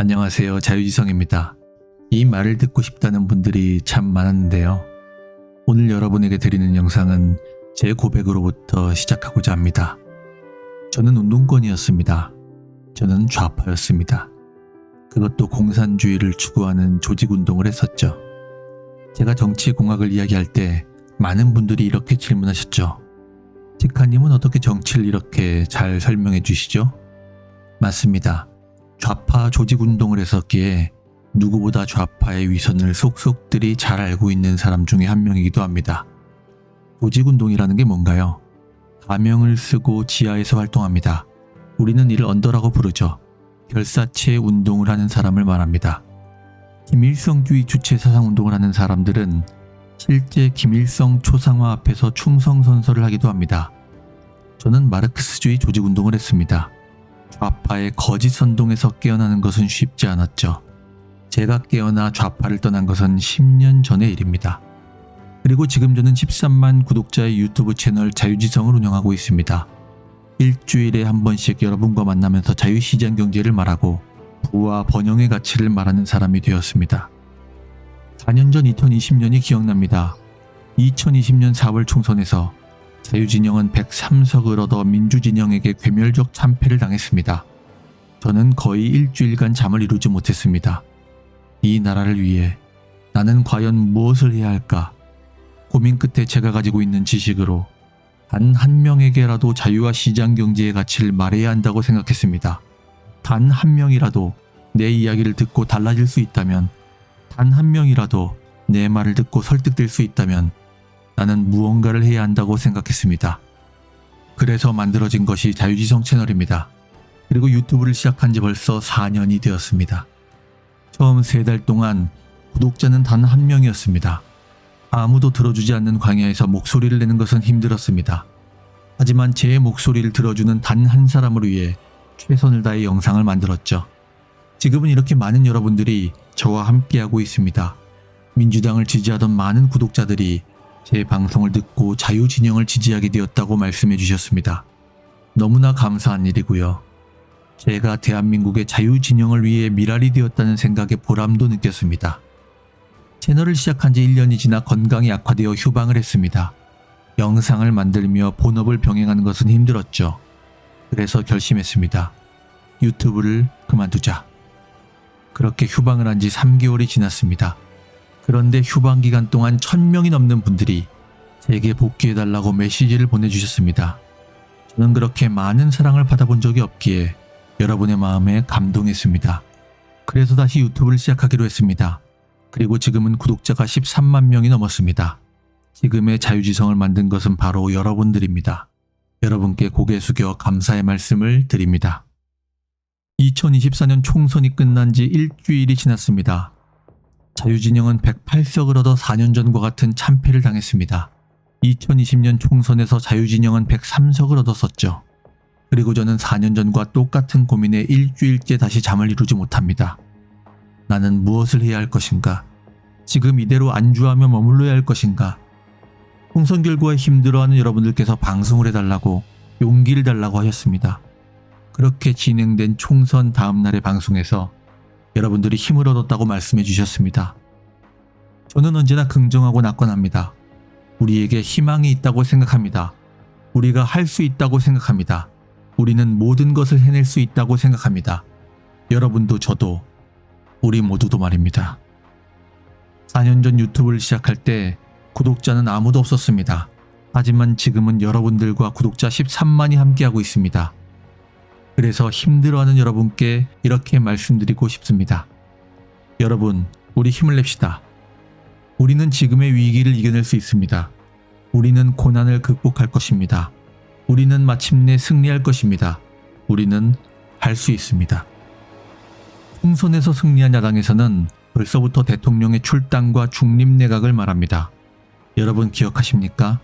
안녕하세요. 자유지성입니다. 이 말을 듣고 싶다는 분들이 참 많았는데요. 오늘 여러분에게 드리는 영상은 제 고백으로부터 시작하고자 합니다. 저는 운동권이었습니다. 저는 좌파였습니다. 그것도 공산주의를 추구하는 조직운동을 했었죠. 제가 정치공학을 이야기할 때 많은 분들이 이렇게 질문하셨죠. 직하님은 어떻게 정치를 이렇게 잘 설명해 주시죠? 맞습니다. 좌파 조직운동을 했었기에 누구보다 좌파의 위선을 속속들이 잘 알고 있는 사람 중에 한 명이기도 합니다. 조직운동이라는 게 뭔가요? 가명을 쓰고 지하에서 활동합니다. 우리는 이를 언더라고 부르죠. 결사체 운동을 하는 사람을 말합니다. 김일성주의 주체 사상운동을 하는 사람들은 실제 김일성 초상화 앞에서 충성선서를 하기도 합니다. 저는 마르크스주의 조직운동을 했습니다. 좌파의 거짓 선동에서 깨어나는 것은 쉽지 않았죠. 제가 깨어나 좌파를 떠난 것은 10년 전의 일입니다. 그리고 지금 저는 13만 구독자의 유튜브 채널 자유지성을 운영하고 있습니다. 일주일에 한 번씩 여러분과 만나면서 자유시장 경제를 말하고 부와 번영의 가치를 말하는 사람이 되었습니다. 4년 전 2020년이 기억납니다. 2020년 4월 총선에서 자유진영은 103석을 얻어 민주진영에게 괴멸적 참패를 당했습니다. 저는 거의 일주일간 잠을 이루지 못했습니다. 이 나라를 위해 나는 과연 무엇을 해야 할까? 고민 끝에 제가 가지고 있는 지식으로 단 한 명에게라도 자유와 시장 경제의 가치를 말해야 한다고 생각했습니다. 단 한 명이라도 내 이야기를 듣고 달라질 수 있다면, 단 한 명이라도 내 말을 듣고 설득될 수 있다면 나는 무언가를 해야 한다고 생각했습니다. 그래서 만들어진 것이 자유지성 채널입니다. 그리고 유튜브를 시작한 지 벌써 4년이 되었습니다. 처음 3달 동안 구독자는 단 한 명이었습니다. 아무도 들어주지 않는 광야에서 목소리를 내는 것은 힘들었습니다. 하지만 제 목소리를 들어주는 단 한 사람을 위해 최선을 다해 영상을 만들었죠. 지금은 이렇게 많은 여러분들이 저와 함께하고 있습니다. 민주당을 지지하던 많은 구독자들이 제 방송을 듣고 자유진영을 지지하게 되었다고 말씀해 주셨습니다. 너무나 감사한 일이고요. 제가 대한민국의 자유진영을 위해 미랄이 되었다는 생각에 보람도 느꼈습니다. 채널을 시작한 지 1년이 지나 건강이 악화되어 휴방을 했습니다. 영상을 만들며 본업을 병행하는 것은 힘들었죠. 그래서 결심했습니다. 유튜브를 그만두자. 그렇게 휴방을 한 지 3개월이 지났습니다. 그런데 휴방 기간 동안 1000명이 넘는 분들이 제게 복귀해달라고 메시지를 보내주셨습니다. 저는 그렇게 많은 사랑을 받아본 적이 없기에 여러분의 마음에 감동했습니다. 그래서 다시 유튜브를 시작하기로 했습니다. 그리고 지금은 구독자가 13만 명이 넘었습니다. 지금의 자유지성을 만든 것은 바로 여러분들입니다. 여러분께 고개 숙여 감사의 말씀을 드립니다. 2024년 총선이 끝난 지 일주일이 지났습니다. 자유진영은 108석을 얻어 4년 전과 같은 참패를 당했습니다. 2020년 총선에서 자유진영은 103석을 얻었었죠. 그리고 저는 4년 전과 똑같은 고민에 일주일째 다시 잠을 이루지 못합니다. 나는 무엇을 해야 할 것인가? 지금 이대로 안주하며 머물러야 할 것인가? 총선 결과에 힘들어하는 여러분들께서 방송을 해달라고 용기를 달라고 하셨습니다. 그렇게 진행된 총선 다음 날의 방송에서 여러분들이 힘을 얻었다고 말씀해 주셨습니다. 저는 언제나 긍정하고 낙관합니다. 우리에게 희망이 있다고 생각합니다. 우리가 할 수 있다고 생각합니다. 우리는 모든 것을 해낼 수 있다고 생각합니다. 여러분도 저도 우리 모두도 말입니다. 4년 전 유튜브를 시작할 때 구독자는 아무도 없었습니다. 하지만 지금은 여러분들과 구독자 13만이 함께하고 있습니다. 그래서 힘들어하는 여러분께 이렇게 말씀드리고 싶습니다. 여러분, 우리 힘을 냅시다. 우리는 지금의 위기를 이겨낼 수 있습니다. 우리는 고난을 극복할 것입니다. 우리는 마침내 승리할 것입니다. 우리는 할 수 있습니다. 총선에서 승리한 야당에서는 벌써부터 대통령의 출당과 중립내각을 말합니다. 여러분 기억하십니까?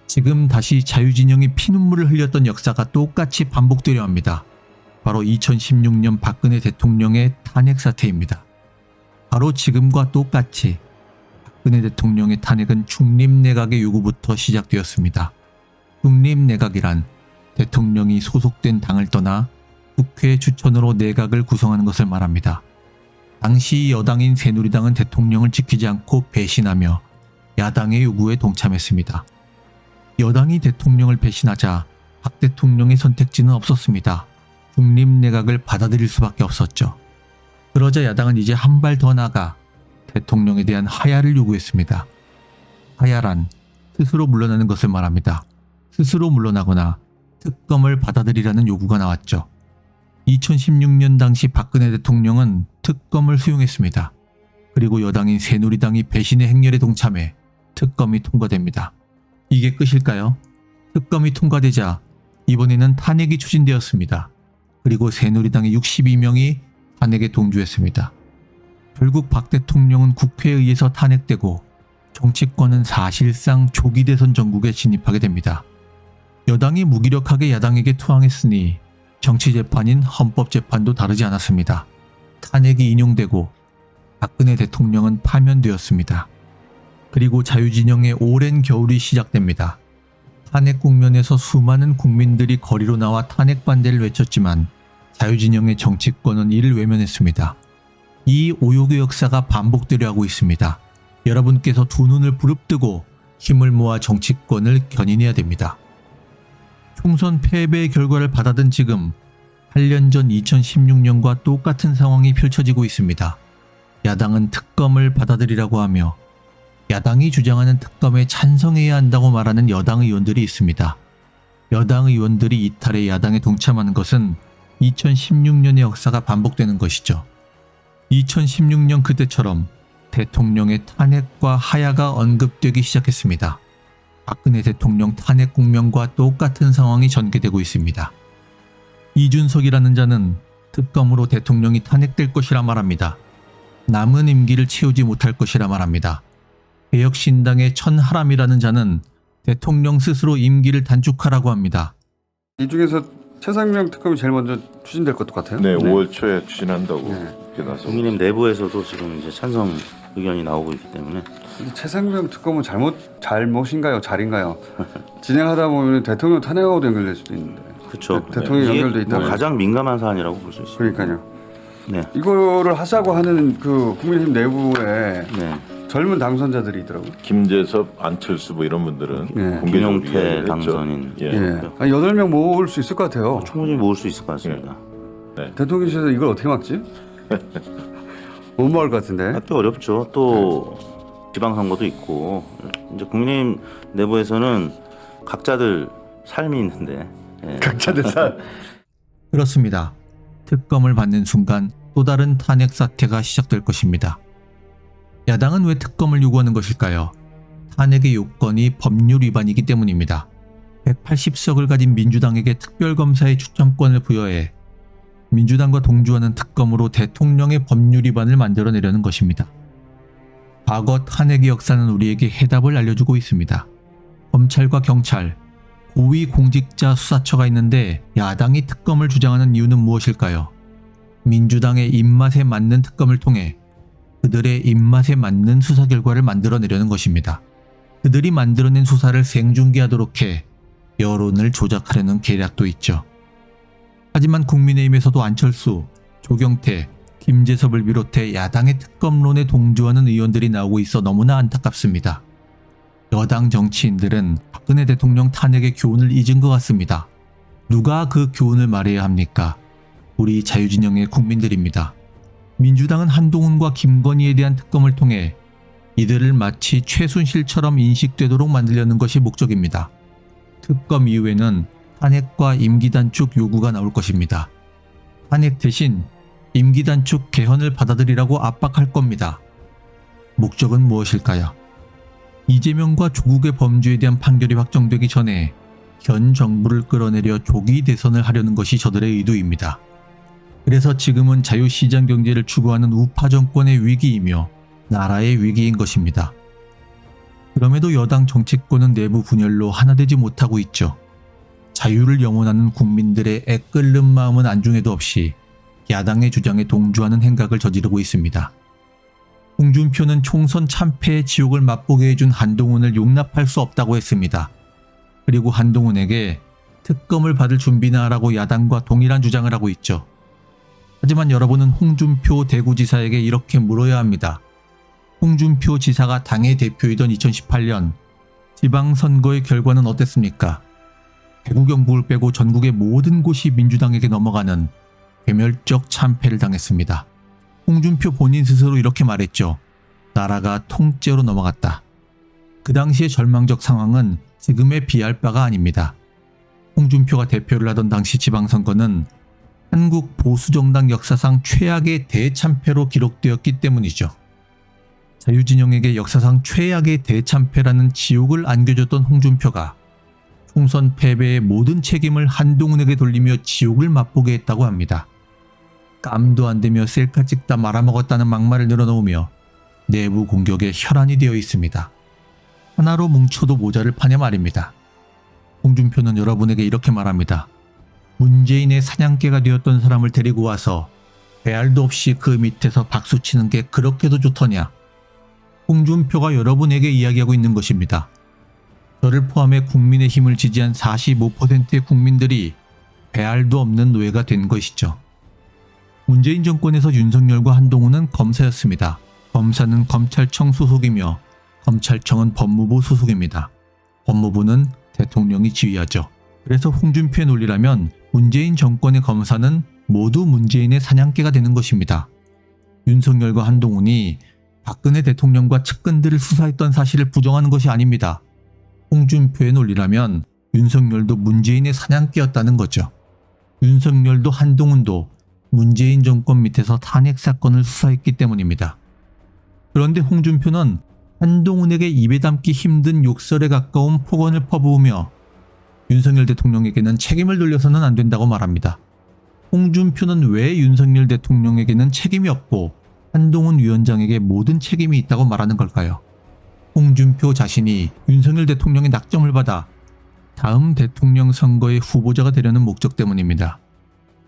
지금 다시 자유진영이 피눈물을 흘렸던 역사가 똑같이 반복되려 합니다. 바로 2016년 박근혜 대통령의 탄핵 사태입니다. 바로 지금과 똑같이 박근혜 대통령의 탄핵은 중립내각의 요구부터 시작되었습니다. 중립내각이란 대통령이 소속된 당을 떠나 국회 추천으로 내각을 구성하는 것을 말합니다. 당시 여당인 새누리당은 대통령을 지키지 않고 배신하며 야당의 요구에 동참했습니다. 여당이 대통령을 배신하자 박 대통령의 선택지는 없었습니다. 중립내각을 받아들일 수밖에 없었죠. 그러자 야당은 이제 한 발 더 나가 대통령에 대한 하야를 요구했습니다. 하야란 스스로 물러나는 것을 말합니다. 스스로 물러나거나 특검을 받아들이라는 요구가 나왔죠. 2016년 당시 박근혜 대통령은 특검을 수용했습니다. 그리고 여당인 새누리당이 배신의 행렬에 동참해 특검이 통과됩니다. 이게 끝일까요? 특검이 통과되자 이번에는 탄핵이 추진되었습니다. 그리고 새누리당의 62명이 탄핵에 동조했습니다. 결국 박 대통령은 국회에 의해서 탄핵되고 정치권은 사실상 조기 대선 전국에 진입하게 됩니다. 여당이 무기력하게 야당에게 투항했으니 정치재판인 헌법재판도 다르지 않았습니다. 탄핵이 인용되고 박근혜 대통령은 파면되었습니다. 그리고 자유진영의 오랜 겨울이 시작됩니다. 탄핵 국면에서 수많은 국민들이 거리로 나와 탄핵 반대를 외쳤지만 자유진영의 정치권은 이를 외면했습니다. 이 오욕의 역사가 반복되려 하고 있습니다. 여러분께서 두 눈을 부릅뜨고 힘을 모아 정치권을 견인해야 됩니다. 총선 패배의 결과를 받아든 지금 8년 전 2016년과 똑같은 상황이 펼쳐지고 있습니다. 야당은 특검을 받아들이라고 하며 야당이 주장하는 특검에 찬성해야 한다고 말하는 여당 의원들이 있습니다. 여당 의원들이 이탈해 야당에 동참하는 것은 2016년의 역사가 반복되는 것이죠. 2016년 그때처럼 대통령의 탄핵과 하야가 언급되기 시작했습니다. 박근혜 대통령 탄핵 국면과 똑같은 상황이 전개되고 있습니다. 이준석이라는 자는 특검으로 대통령이 탄핵될 것이라 말합니다. 남은 임기를 채우지 못할 것이라 말합니다. 개혁신당의 천하람이라는 자는 대통령 스스로 임기를 단축하라고 합니다. 이 중에서 최상명 특검이 제일 먼저 추진될 것 같아요. 네, 5월 초에 추진한다고 네. 이렇게 나서. 국민의힘 내부에서도 지금 이제 찬성 의견이 나오고 있기 때문에. 근데 최상명 특검은 잘못인가요, 잘인가요? 진행하다 보면 대통령 탄핵하고도 연결될 수도 있는데. 그렇죠. 대통령이 연결돼 있다면 뭐 가장 민감한 사안이라고 볼 수 있습니다. 그러니까요. 네. 이거를 하자고 하는 그 국민의힘 내부에 네. 젊은 당선자들이 있더라고요. 김재섭, 안철수 뭐 이런 분들은 네. 공개적으로 김용태 이야기를 했죠. 당선인. 예. 예. 한 8명 모을 수 있을 것 같아요. 충분히 모을 수 있을 것 같습니다. 대통령실에서 이걸 어떻게 막지? 못 막을 것 같은데. 또 어렵죠. 또 지방선거도 있고 이제 국민의힘 내부에서는 각자들 삶이 있는데. 예. 각자들 살. 그렇습니다. 특검을 받는 순간 또 다른 탄핵 사태가 시작될 것입니다. 야당은 왜 특검을 요구하는 것일까요? 탄핵의 요건이 법률 위반이기 때문입니다. 180석을 가진 민주당에게 특별검사의 추천권을 부여해 민주당과 동조하는 특검으로 대통령의 법률 위반을 만들어내려는 것입니다. 과거 탄핵의 역사는 우리에게 해답을 알려주고 있습니다. 검찰과 경찰, 고위공직자 수사처가 있는데 야당이 특검을 주장하는 이유는 무엇일까요? 민주당의 입맛에 맞는 특검을 통해 그들의 입맛에 맞는 수사 결과를 만들어내려는 것입니다. 그들이 만들어낸 수사를 생중계하도록 해 여론을 조작하려는 계략도 있죠. 하지만 국민의힘에서도 안철수, 조경태, 김재섭을 비롯해 야당의 특검론에 동조하는 의원들이 나오고 있어 너무나 안타깝습니다. 여당 정치인들은 박근혜 대통령 탄핵의 교훈을 잊은 것 같습니다. 누가 그 교훈을 말해야 합니까? 우리 자유진영의 국민들입니다. 민주당은 한동훈과 김건희에 대한 특검을 통해 이들을 마치 최순실처럼 인식되도록 만들려는 것이 목적입니다. 특검 이후에는 탄핵과 임기 단축 요구가 나올 것입니다. 탄핵 대신 임기 단축 개헌을 받아들이라고 압박할 겁니다. 목적은 무엇일까요? 이재명과 조국의 범죄에 대한 판결이 확정되기 전에 현 정부를 끌어내려 조기 대선을 하려는 것이 저들의 의도입니다. 그래서 지금은 자유시장 경제를 추구하는 우파 정권의 위기이며 나라의 위기인 것입니다. 그럼에도 여당 정치권은 내부 분열로 하나 되지 못하고 있죠. 자유를 영원하는 국민들의 애끓는 마음은 안중에도 없이 야당의 주장에 동조하는 행각을 저지르고 있습니다. 홍준표는 총선 참패의 지옥을 맛보게 해준 한동훈을 용납할 수 없다고 했습니다. 그리고 한동훈에게 특검을 받을 준비나 하라고 야당과 동일한 주장을 하고 있죠. 하지만 여러분은 홍준표 대구지사에게 이렇게 물어야 합니다. 홍준표 지사가 당의 대표이던 2018년 지방선거의 결과는 어땠습니까? 대구 경북을 빼고 전국의 모든 곳이 민주당에게 넘어가는 괴멸적 참패를 당했습니다. 홍준표 본인 스스로 이렇게 말했죠. 나라가 통째로 넘어갔다. 그 당시의 절망적 상황은 지금에 비할 바가 아닙니다. 홍준표가 대표를 하던 당시 지방선거는 한국 보수정당 역사상 최악의 대참패로 기록되었기 때문이죠. 자유진영에게 역사상 최악의 대참패라는 지옥을 안겨줬던 홍준표가 총선 패배의 모든 책임을 한동훈에게 돌리며 지옥을 맛보게 했다고 합니다. 깜도 안 대며 셀카 찍다 말아먹었다는 막말을 늘어놓으며 내부 공격에 혈안이 되어 있습니다. 하나로 뭉쳐도 모자를 파냐 말입니다. 홍준표는 여러분에게 이렇게 말합니다. 문재인의 사냥개가 되었던 사람을 데리고 와서 배알도 없이 그 밑에서 박수치는 게 그렇게도 좋더냐. 홍준표가 여러분에게 이야기하고 있는 것입니다. 저를 포함해 국민의힘을 지지한 45%의 국민들이 배알도 없는 노예가 된 것이죠. 문재인 정권에서 윤석열과 한동훈은 검사였습니다. 검사는 검찰청 소속이며 검찰청은 법무부 소속입니다. 법무부는 대통령이 지휘하죠. 그래서 홍준표의 논리라면 문재인 정권의 검사는 모두 문재인의 사냥개가 되는 것입니다. 윤석열과 한동훈이 박근혜 대통령과 측근들을 수사했던 사실을 부정하는 것이 아닙니다. 홍준표의 논리라면 윤석열도 문재인의 사냥개였다는 거죠. 윤석열도 한동훈도 문재인 정권 밑에서 탄핵 사건을 수사했기 때문입니다. 그런데 홍준표는 한동훈에게 입에 담기 힘든 욕설에 가까운 폭언을 퍼부으며 윤석열 대통령에게는 책임을 돌려서는 안 된다고 말합니다. 홍준표는 왜 윤석열 대통령에게는 책임이 없고 한동훈 위원장에게 모든 책임이 있다고 말하는 걸까요? 홍준표 자신이 윤석열 대통령의 낙점을 받아 다음 대통령 선거의 후보자가 되려는 목적 때문입니다.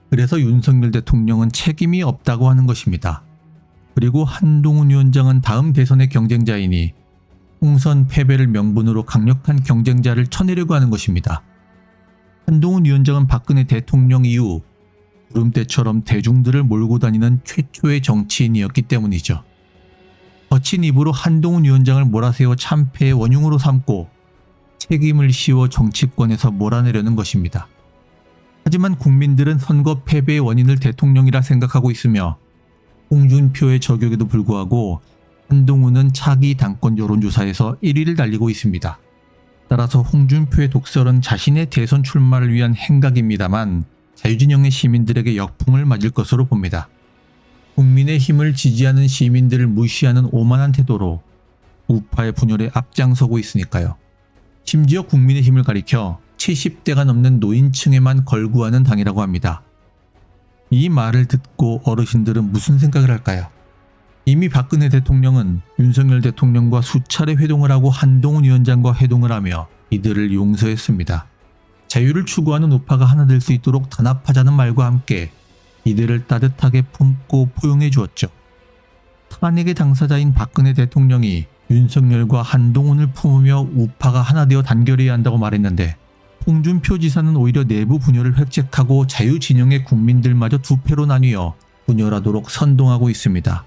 그래서 윤석열 대통령은 책임이 없다고 하는 것입니다. 그리고 한동훈 위원장은 다음 대선의 경쟁자이니 총선 패배를 명분으로 강력한 경쟁자를 쳐내려고 하는 것입니다. 한동훈 위원장은 박근혜 대통령 이후 구름대처럼 대중들을 몰고 다니는 최초의 정치인이었기 때문이죠. 거친 입으로 한동훈 위원장을 몰아세워 참패의 원흉으로 삼고 책임을 씌워 정치권에서 몰아내려는 것입니다. 하지만 국민들은 선거 패배의 원인을 대통령이라 생각하고 있으며 홍준표의 저격에도 불구하고 한동훈은 차기 당권 여론조사에서 1위를 달리고 있습니다. 따라서 홍준표의 독설은 자신의 대선 출마를 위한 행각입니다만 자유진영의 시민들에게 역풍을 맞을 것으로 봅니다. 국민의힘을 지지하는 시민들을 무시하는 오만한 태도로 우파의 분열에 앞장서고 있으니까요. 심지어 국민의힘을 가리켜 70대가 넘는 노인층에만 걸구하는 당이라고 합니다. 이 말을 듣고 어르신들은 무슨 생각을 할까요? 이미 박근혜 대통령은 윤석열 대통령과 수차례 회동을 하고 한동훈 위원장과 회동을 하며 이들을 용서했습니다. 자유를 추구하는 우파가 하나 될 수 있도록 단합하자는 말과 함께 이들을 따뜻하게 품고 포용해 주었죠. 탄핵의 당사자인 박근혜 대통령이 윤석열과 한동훈을 품으며 우파가 하나 되어 단결해야 한다고 말했는데 홍준표 지사는 오히려 내부 분열을 획책하고 자유진영의 국민들마저 두 패로 나뉘어 분열하도록 선동하고 있습니다.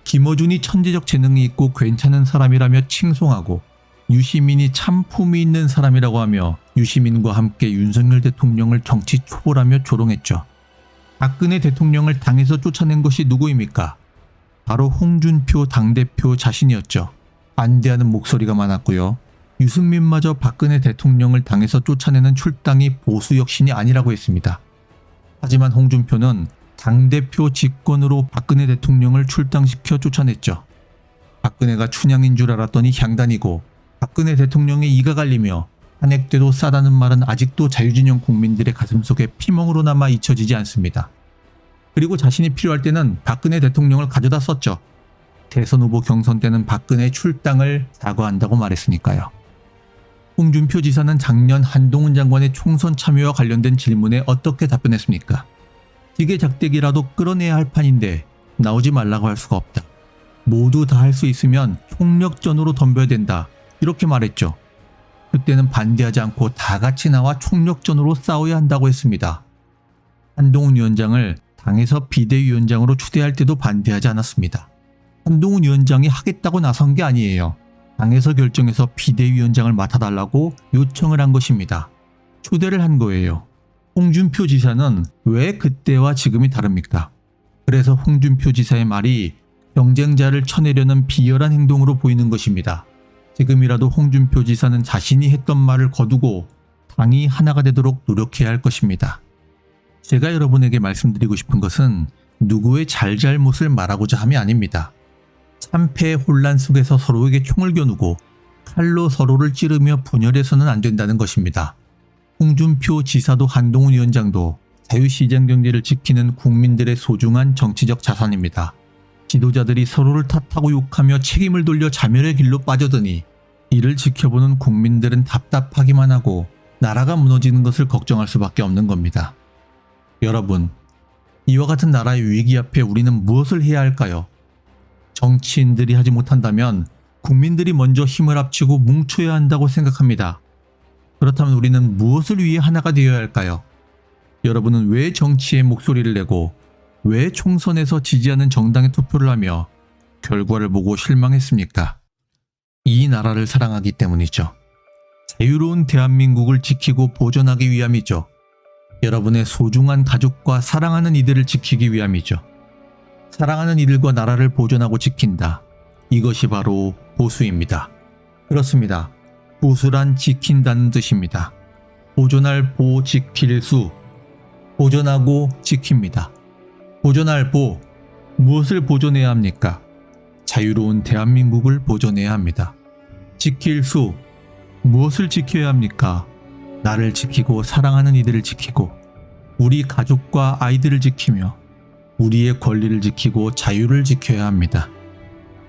김어준이 천재적 재능이 있고 괜찮은 사람이라며 칭송하고 유시민이 참 품이 있는 사람이라고 하며 유시민과 함께 윤석열 대통령을 정치 초월하며 조롱했죠. 박근혜 대통령을 당에서 쫓아낸 것이 누구입니까? 바로 홍준표 당대표 자신이었죠. 반대하는 목소리가 많았고요. 유승민마저 박근혜 대통령을 당에서 쫓아내는 출당이 보수 혁신이 아니라고 했습니다. 하지만 홍준표는 당대표 직권으로 박근혜 대통령을 출당시켜 쫓아냈죠. 박근혜가 춘향인 줄 알았더니 향단이고 박근혜 대통령의 이가 갈리며 탄핵 때도 싸다는 말은 아직도 자유진영 국민들의 가슴속에 피멍으로 남아 잊혀지지 않습니다. 그리고 자신이 필요할 때는 박근혜 대통령을 가져다 썼죠. 대선 후보 경선 때는 박근혜 출당을 사과한다고 말했으니까요. 홍준표 지사는 작년 한동훈 장관의 총선 참여와 관련된 질문에 어떻게 답변했습니까? 기계작대기라도 끌어내야 할 판인데 나오지 말라고 할 수가 없다. 모두 다 할 수 있으면 총력전으로 덤벼야 된다. 이렇게 말했죠. 그때는 반대하지 않고 다 같이 나와 총력전으로 싸워야 한다고 했습니다. 한동훈 위원장을 당에서 비대위원장으로 추대할 때도 반대하지 않았습니다. 한동훈 위원장이 하겠다고 나선 게 아니에요. 당에서 결정해서 비대위원장을 맡아달라고 요청을 한 것입니다. 초대를 한 거예요. 홍준표 지사는 왜 그때와 지금이 다릅니까? 그래서 홍준표 지사의 말이 경쟁자를 쳐내려는 비열한 행동으로 보이는 것입니다. 지금이라도 홍준표 지사는 자신이 했던 말을 거두고 당이 하나가 되도록 노력해야 할 것입니다. 제가 여러분에게 말씀드리고 싶은 것은 누구의 잘잘못을 말하고자 함이 아닙니다. 참패의 혼란 속에서 서로에게 총을 겨누고 칼로 서로를 찌르며 분열해서는 안 된다는 것입니다. 홍준표 지사도 한동훈 위원장도 자유시장 경제를 지키는 국민들의 소중한 정치적 자산입니다. 지도자들이 서로를 탓하고 욕하며 책임을 돌려 자멸의 길로 빠져드니 이를 지켜보는 국민들은 답답하기만 하고 나라가 무너지는 것을 걱정할 수밖에 없는 겁니다. 여러분, 이와 같은 나라의 위기 앞에 우리는 무엇을 해야 할까요? 정치인들이 하지 못한다면 국민들이 먼저 힘을 합치고 뭉쳐야 한다고 생각합니다. 그렇다면 우리는 무엇을 위해 하나가 되어야 할까요? 여러분은 왜 정치에 목소리를 내고 왜 총선에서 지지하는 정당에 투표를 하며 결과를 보고 실망했습니까? 이 나라를 사랑하기 때문이죠. 자유로운 대한민국을 지키고 보존하기 위함이죠. 여러분의 소중한 가족과 사랑하는 이들을 지키기 위함이죠. 사랑하는 이들과 나라를 보존하고 지킨다. 이것이 바로 보수입니다. 그렇습니다. 보수란 지킨다는 뜻입니다. 보존할 보, 지킬 수. 보존하고 지킵니다. 보존할 보. 무엇을 보존해야 합니까? 자유로운 대한민국을 보존해야 합니다. 지킬 수. 무엇을 지켜야 합니까? 나를 지키고 사랑하는 이들을 지키고 우리 가족과 아이들을 지키며 우리의 권리를 지키고 자유를 지켜야 합니다.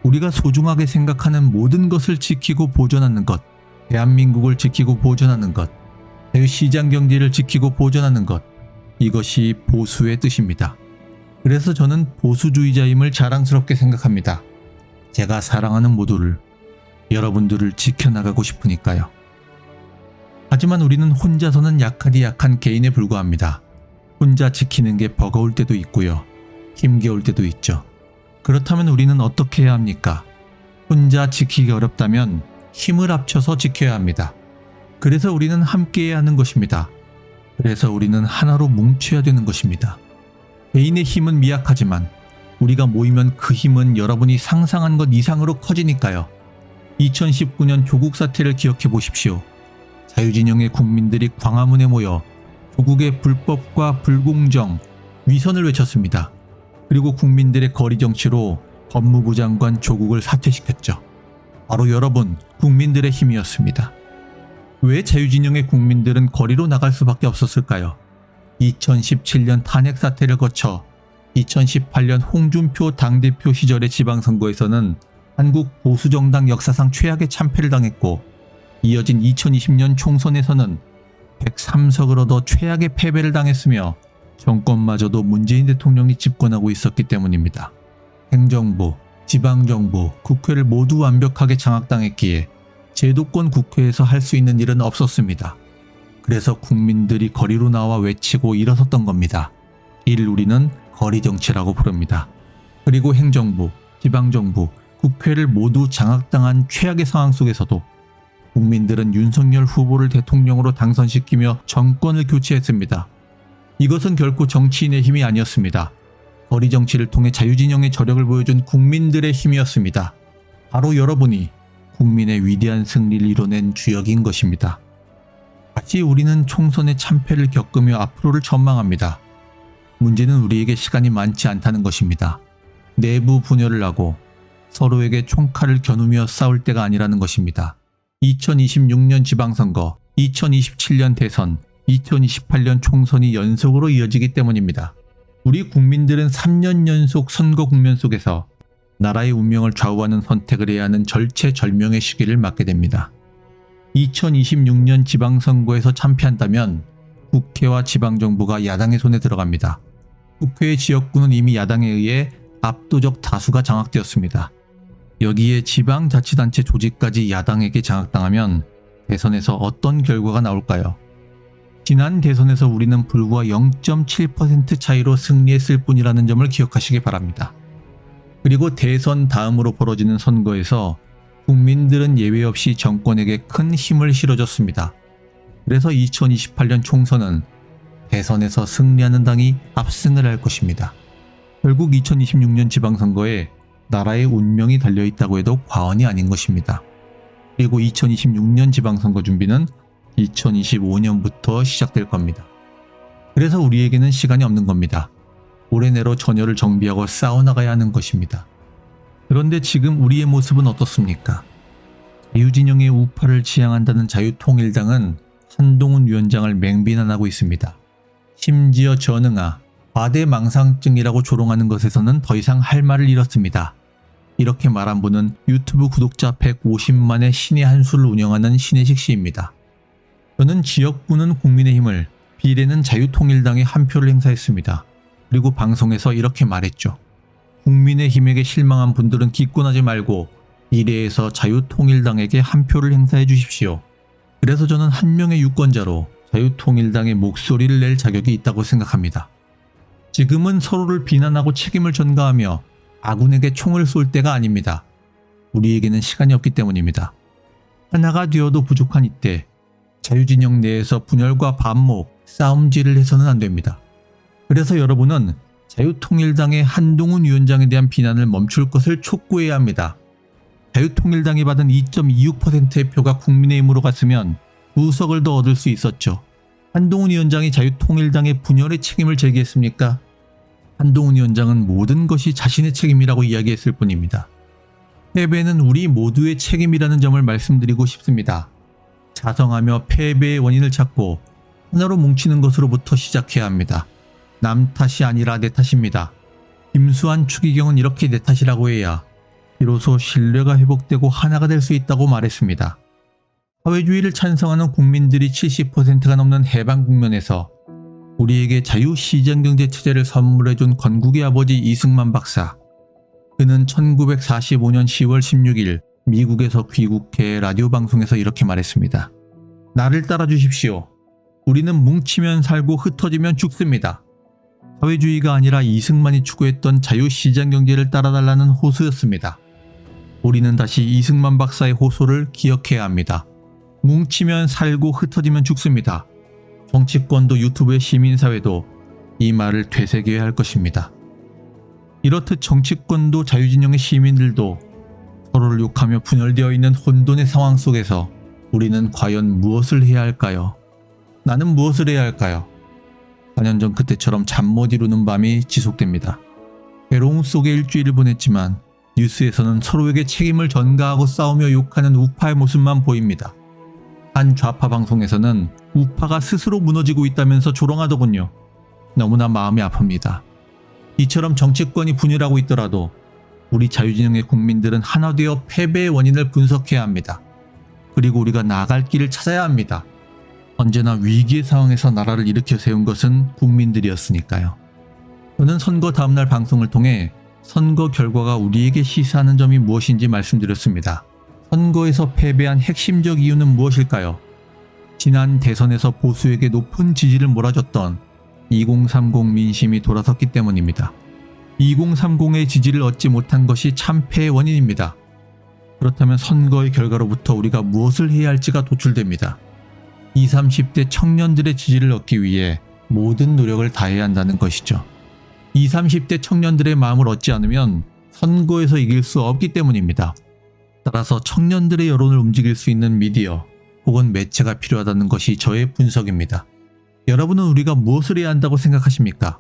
우리가 소중하게 생각하는 모든 것을 지키고 보존하는 것, 대한민국을 지키고 보존하는 것, 자유시장 경제를 지키고 보존하는 것, 이것이 보수의 뜻입니다. 그래서 저는 보수주의자임을 자랑스럽게 생각합니다. 제가 사랑하는 모두를, 여러분들을 지켜나가고 싶으니까요. 하지만 우리는 혼자서는 약하디 약한 개인에 불과합니다. 혼자 지키는 게 버거울 때도 있고요. 힘겨울 때도 있죠. 그렇다면 우리는 어떻게 해야 합니까? 혼자 지키기 어렵다면 힘을 합쳐서 지켜야 합니다. 그래서 우리는 함께해야 하는 것입니다. 그래서 우리는 하나로 뭉쳐야 되는 것입니다. 개인의 힘은 미약하지만 우리가 모이면 그 힘은 여러분이 상상한 것 이상으로 커지니까요. 2019년 조국 사태를 기억해 보십시오. 자유진영의 국민들이 광화문에 모여 조국의 불법과 불공정, 위선을 외쳤습니다. 그리고 국민들의 거리 정치로 법무부 장관 조국을 사퇴시켰죠. 바로 여러분, 국민들의 힘이었습니다. 왜 자유진영의 국민들은 거리로 나갈 수밖에 없었을까요? 2017년 탄핵 사태를 거쳐 2018년 홍준표 당대표 시절의 지방선거에서는 한국 보수정당 역사상 최악의 참패를 당했고 이어진 2020년 총선에서는 103석을 얻어 최악의 패배를 당했으며 정권마저도 문재인 대통령이 집권하고 있었기 때문입니다. 행정부, 지방정부, 국회를 모두 완벽하게 장악당했기에 제도권 국회에서 할 수 있는 일은 없었습니다. 그래서 국민들이 거리로 나와 외치고 일어섰던 겁니다. 이를 우리는 거리 정치라고 부릅니다. 그리고 행정부, 지방정부, 국회를 모두 장악당한 최악의 상황 속에서도 국민들은 윤석열 후보를 대통령으로 당선시키며 정권을 교체했습니다. 이것은 결코 정치인의 힘이 아니었습니다. 거리 정치를 통해 자유진영의 저력을 보여준 국민들의 힘이었습니다. 바로 여러분이 국민의 위대한 승리를 이뤄낸 주역인 것입니다. 다시 우리는 총선의 참패를 겪으며 앞으로를 전망합니다. 문제는 우리에게 시간이 많지 않다는 것입니다. 내부 분열을 하고 서로에게 총칼을 겨누며 싸울 때가 아니라는 것입니다. 2026년 지방선거, 2027년 대선, 2028년 총선이 연속으로 이어지기 때문입니다. 우리 국민들은 3년 연속 선거 국면 속에서 나라의 운명을 좌우하는 선택을 해야 하는 절체절명의 시기를 맞게 됩니다. 2026년 지방선거에서 참패한다면 국회와 지방정부가 야당의 손에 들어갑니다. 국회의 지역구는 이미 야당에 의해 압도적 다수가 장악되었습니다. 여기에 지방자치단체 조직까지 야당에게 장악당하면 대선에서 어떤 결과가 나올까요? 지난 대선에서 우리는 불과 0.7% 차이로 승리했을 뿐이라는 점을 기억하시기 바랍니다. 그리고 대선 다음으로 벌어지는 선거에서 국민들은 예외 없이 정권에게 큰 힘을 실어줬습니다. 그래서 2028년 총선은 대선에서 승리하는 당이 압승을 할 것입니다. 결국 2026년 지방선거에 나라의 운명이 달려있다고 해도 과언이 아닌 것입니다. 그리고 2026년 지방선거 준비는 2025년부터 시작될 겁니다. 그래서 우리에게는 시간이 없는 겁니다. 올해 내로 전열을 정비하고 싸워나가야 하는 것입니다. 그런데 지금 우리의 모습은 어떻습니까? 자유진영의 우파를 지향한다는 자유통일당은 한동훈 위원장을 맹비난하고 있습니다. 심지어 전응아, 과대망상증이라고 조롱하는 것에서는 더 이상 할 말을 잃었습니다. 이렇게 말한 분은 유튜브 구독자 150만의 신의 한수를 운영하는 신혜식 씨입니다. 저는 지역구는 국민의힘을, 비례는 자유통일당에 한 표를 행사했습니다. 그리고 방송에서 이렇게 말했죠. 국민의힘에게 실망한 분들은 기권하지 말고 비례에서 자유통일당에게 한 표를 행사해 주십시오. 그래서 저는 한 명의 유권자로 자유통일당의 목소리를 낼 자격이 있다고 생각합니다. 지금은 서로를 비난하고 책임을 전가하며 아군에게 총을 쏠 때가 아닙니다. 우리에게는 시간이 없기 때문입니다. 하나가 되어도 부족한 이때 자유진영 내에서 분열과 반목, 싸움질을 해서는 안 됩니다. 그래서 여러분은 자유통일당의 한동훈 위원장에 대한 비난을 멈출 것을 촉구해야 합니다. 자유통일당이 받은 2.26%의 표가 국민의힘으로 갔으면 2석을 더 얻을 수 있었죠. 한동훈 위원장이 자유통일당의 분열의 책임을 제기했습니까? 한동훈 위원장은 모든 것이 자신의 책임이라고 이야기했을 뿐입니다. 패배는 우리 모두의 책임이라는 점을 말씀드리고 싶습니다. 자성하며 패배의 원인을 찾고 하나로 뭉치는 것으로부터 시작해야 합니다. 남 탓이 아니라 내 탓입니다. 김수환 추기경은 이렇게 내 탓이라고 해야 비로소 신뢰가 회복되고 하나가 될 수 있다고 말했습니다. 사회주의를 찬성하는 국민들이 70%가 넘는 해방 국면에서 우리에게 자유시장경제 체제를 선물해준 건국의 아버지 이승만 박사. 그는 1945년 10월 16일 미국에서 귀국해 라디오 방송에서 이렇게 말했습니다. 나를 따라주십시오. 우리는 뭉치면 살고 흩어지면 죽습니다. 사회주의가 아니라 이승만이 추구했던 자유시장경제를 따라달라는 호소였습니다. 우리는 다시 이승만 박사의 호소를 기억해야 합니다. 뭉치면 살고 흩어지면 죽습니다. 정치권도 유튜브의 시민사회도 이 말을 되새겨야 할 것입니다. 이렇듯 정치권도 자유진영의 시민들도 서로를 욕하며 분열되어 있는 혼돈의 상황 속에서 우리는 과연 무엇을 해야 할까요? 나는 무엇을 해야 할까요? 4년 전 그때처럼 잠 못 이루는 밤이 지속됩니다. 괴로움 속에 일주일을 보냈지만 뉴스에서는 서로에게 책임을 전가하고 싸우며 욕하는 우파의 모습만 보입니다. 한 좌파 방송에서는 우파가 스스로 무너지고 있다면서 조롱하더군요. 너무나 마음이 아픕니다. 이처럼 정치권이 분열하고 있더라도 우리 자유진영의 국민들은 하나 되어 패배의 원인을 분석해야 합니다. 그리고 우리가 나아갈 길을 찾아야 합니다. 언제나 위기의 상황에서 나라를 일으켜 세운 것은 국민들이었으니까요. 저는 선거 다음날 방송을 통해 선거 결과가 우리에게 시사하는 점이 무엇인지 말씀드렸습니다. 선거에서 패배한 핵심적 이유는 무엇일까요? 지난 대선에서 보수에게 높은 지지를 몰아줬던 2030 민심이 돌아섰기 때문입니다. 2030의 지지를 얻지 못한 것이 참패의 원인입니다. 그렇다면 선거의 결과로부터 우리가 무엇을 해야 할지가 도출됩니다. 20, 30대 청년들의 지지를 얻기 위해 모든 노력을 다해야 한다는 것이죠. 20, 30대 청년들의 마음을 얻지 않으면 선거에서 이길 수 없기 때문입니다. 따라서 청년들의 여론을 움직일 수 있는 미디어 혹은 매체가 필요하다는 것이 저의 분석입니다. 여러분은 우리가 무엇을 해야 한다고 생각하십니까?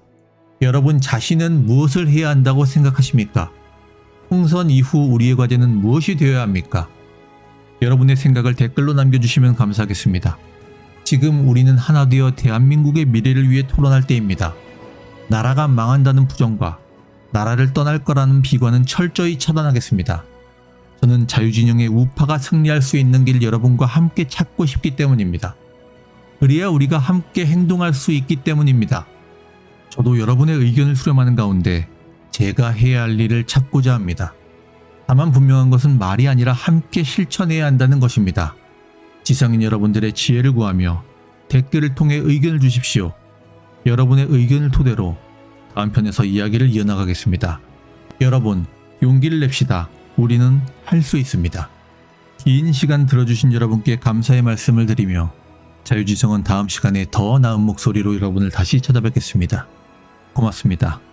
여러분 자신은 무엇을 해야 한다고 생각하십니까? 총선 이후 우리의 과제는 무엇이 되어야 합니까? 여러분의 생각을 댓글로 남겨주시면 감사하겠습니다. 지금 우리는 하나 되어 대한민국의 미래를 위해 토론할 때입니다. 나라가 망한다는 부정과 나라를 떠날 거라는 비관은 철저히 차단하겠습니다. 저는 자유진영의 우파가 승리할 수 있는 길 여러분과 함께 찾고 싶기 때문입니다. 그래야 우리가 함께 행동할 수 있기 때문입니다. 저도 여러분의 의견을 수렴하는 가운데 제가 해야 할 일을 찾고자 합니다. 다만 분명한 것은 말이 아니라 함께 실천해야 한다는 것입니다. 지성인 여러분들의 지혜를 구하며 댓글을 통해 의견을 주십시오. 여러분의 의견을 토대로 다음 편에서 이야기를 이어나가겠습니다. 여러분, 용기를 냅시다. 우리는 할 수 있습니다. 긴 시간 들어주신 여러분께 감사의 말씀을 드리며 자유지성은 다음 시간에 더 나은 목소리로 여러분을 다시 찾아뵙겠습니다. 고맙습니다.